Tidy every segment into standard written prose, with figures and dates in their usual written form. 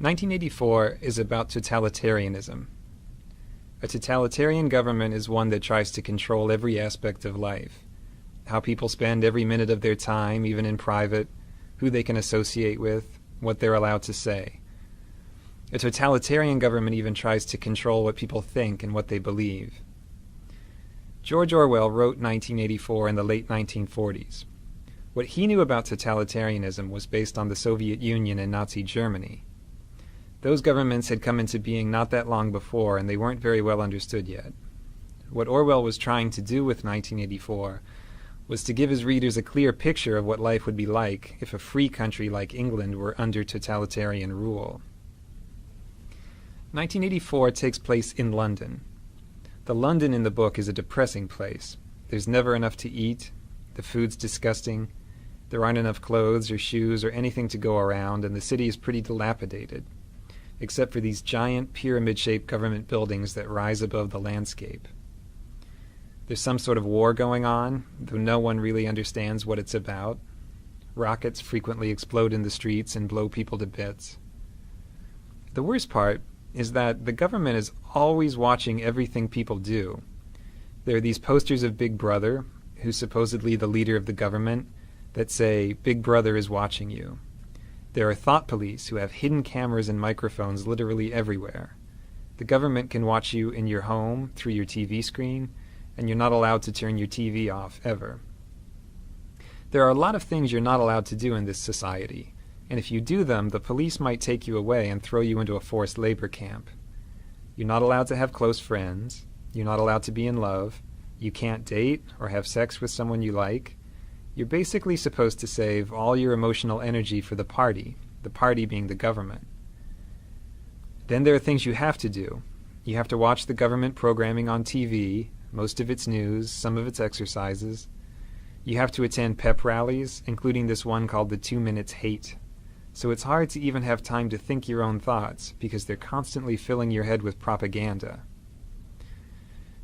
1984 is about totalitarianism. A totalitarian government is one that tries to control every aspect of life. How people spend every minute of their time, even in private, who they can associate with, what they're allowed to say. A totalitarian government even tries to control what people think and what they believe. George Orwell wrote 1984 in the late 1940s. What he knew about totalitarianism was based on the Soviet Union and Nazi Germany. Those governments had come into being not that long before, and they weren't very well understood yet. What Orwell was trying to do with 1984 was to give his readers a clear picture of what life would be like if a free country like England were under totalitarian rule. 1984 takes place in London. The London in the book is a depressing place. There's never enough to eat, the food's disgusting, there aren't enough clothes or shoes or anything to go around, and the city is pretty dilapidated, except for these giant pyramid-shaped government buildings that rise above the landscape. There's some sort of war going on, though no one really understands what it's about. Rockets frequently explode in the streets and blow people to bits. The worst part is that the government is always watching everything people do. There are these posters of Big Brother, who's supposedly the leader of the government, that say, "Big Brother is watching you." There are thought police who have hidden cameras and microphones literally everywhere. The government can watch you in your home, through your TV screen, and you're not allowed to turn your TV off, ever. There are a lot of things you're not allowed to do in this society, and if you do them, the police might take you away and throw you into a forced labor camp. You're not allowed to have close friends. You're not allowed to be in love. You can't date or have sex with someone you like. You're basically supposed to save all your emotional energy for the party being the government. Then there are things you have to do. You have to watch the government programming on TV, most of its news, some of its exercises. You have to attend pep rallies, including this one called the 2 Minutes Hate. So it's hard to even have time to think your own thoughts, because they're constantly filling your head with propaganda.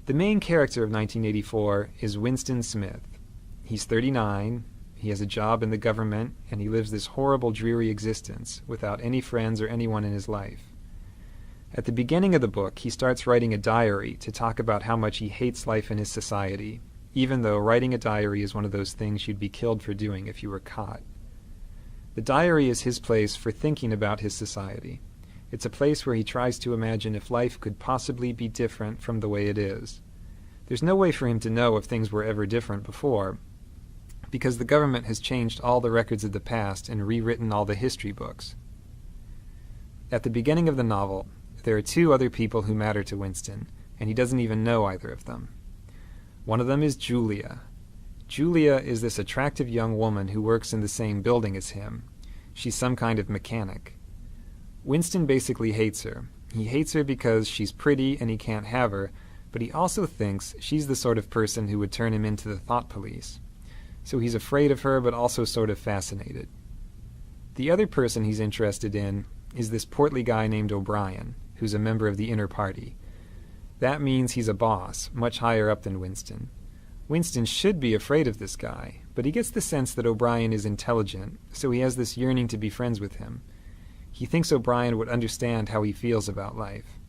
The main character of 1984 is Winston Smith. He's 39, he has a job in the government, and he lives this horrible, dreary existence without any friends or anyone in his life. At the beginning of the book, he starts writing a diary to talk about how much he hates life in his society, even though writing a diary is one of those things you'd be killed for doing if you were caught. The diary is his place for thinking about his society. It's a place where he tries to imagine if life could possibly be different from the way it is. There's no way for him to know if things were ever different before, because the government has changed all the records of the past and rewritten all the history books. At the beginning of the novel, there are two other people who matter to Winston, and he doesn't even know either of them. One of them is Julia. Julia is this attractive young woman who works in the same building as him. She's some kind of mechanic. Winston basically hates her. He hates her because she's pretty and he can't have her, but he also thinks she's the sort of person who would turn him into the thought police. So he's afraid of her, but also sort of fascinated. The other person he's interested in is this portly guy named O'Brien, who's a member of the inner party. That means he's a boss, much higher up than Winston. Winston should be afraid of this guy, but he gets the sense that O'Brien is intelligent, so he has this yearning to be friends with him. He thinks O'Brien would understand how he feels about life.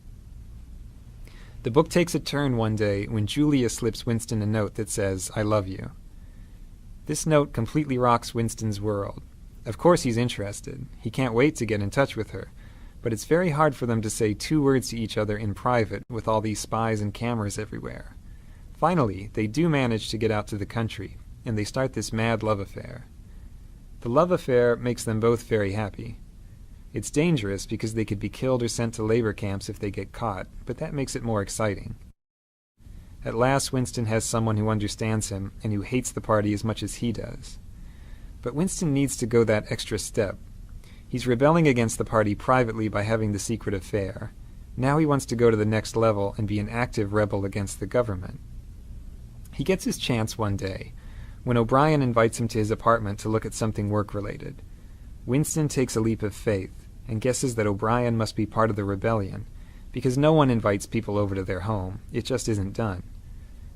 The book takes a turn one day when Julia slips Winston a note that says, "I love you." This note completely rocks Winston's world. Of course he's interested. He can't wait to get in touch with her. But it's very hard for them to say 2 words to each other in private with all these spies and cameras everywhere. Finally, they do manage to get out to the country, and they start this mad love affair. The love affair makes them both very happy. It's dangerous because they could be killed or sent to labor camps if they get caught, but that makes it more exciting. At last, Winston has someone who understands him and who hates the party as much as he does. But Winston needs to go that extra step. He's rebelling against the party privately by having the secret affair. Now he wants to go to the next level and be an active rebel against the government. He gets his chance one day, when O'Brien invites him to his apartment to look at something work-related. Winston takes a leap of faith and guesses that O'Brien must be part of the rebellion, because no one invites people over to their home. It just isn't done.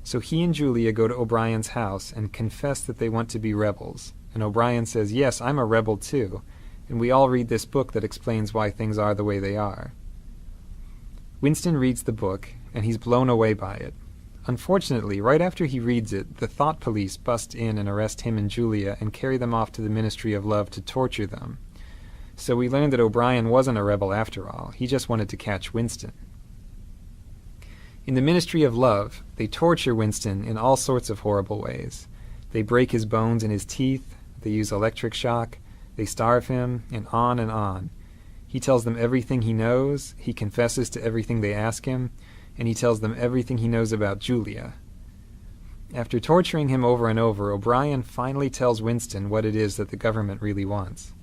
So he and Julia go to O'Brien's house and confess that they want to be rebels, and O'Brien says, "Yes, I'm a rebel too," and we all read this book that explains why things are the way they are. Winston reads the book, and he's blown away by it. Unfortunately, right after he reads it, the thought police bust in and arrest him and Julia and carry them off to the Ministry of Love to torture them. So we learn that O'Brien wasn't a rebel after all. He just wanted to catch Winston. In the Ministry of Love, they torture Winston in all sorts of horrible ways. They break his bones in his teeth, they use electric shock, they starve him, and on and on. He tells them everything he knows, he confesses to everything they ask him, and he tells them everything he knows about Julia. After torturing him over and over, O'Brien finally tells Winston what it is that the government really wants.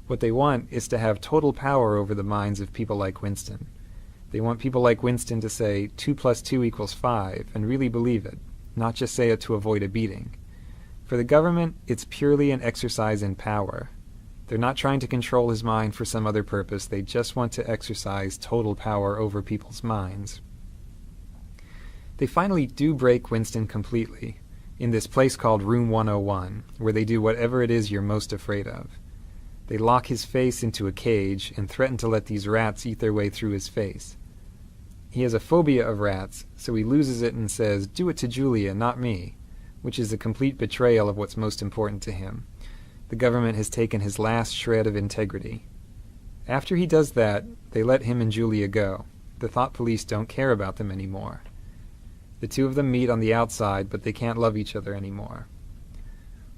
What they want is to have total power over the minds of people like Winston. They want people like Winston to say 2 + 2 = 5 and really believe it, not just say it to avoid a beating. For the government, it's purely an exercise in power. They're not trying to control his mind for some other purpose. They just want to exercise total power over people's minds. They finally do break Winston completely, in this place called Room 101, where they do whatever it is you're most afraid of. They lock his face into a cage and threaten to let these rats eat their way through his face. He has a phobia of rats, so he loses it and says, "Do it to Julia, not me," which is a complete betrayal of what's most important to him. The government has taken his last shred of integrity. After he does that, they let him and Julia go. The thought police don't care about them anymore. The two of them meet on the outside, but they can't love each other anymore.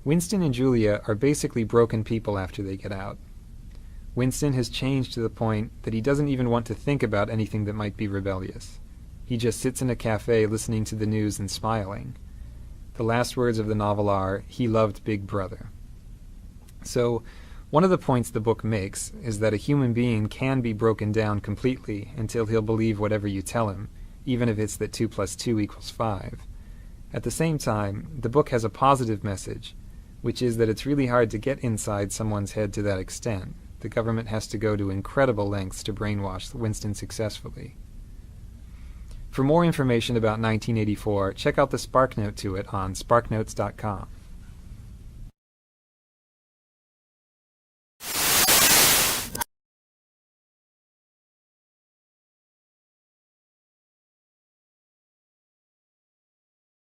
Winston and Julia are basically broken people after they get out. Winston has changed to the point that he doesn't even want to think about anything that might be rebellious. He just sits in a cafe listening to the news and smiling. The last words of the novel are, "He loved Big Brother." So, one of the points the book makes is that a human being can be broken down completely until he'll believe whatever you tell him, even if it's that 2 + 2 = 5. At the same time, the book has a positive message, which is that it's really hard to get inside someone's head to that extent. The government has to go to incredible lengths to brainwash Winston successfully. For more information about 1984, check out the SparkNote to it on sparknotes.com.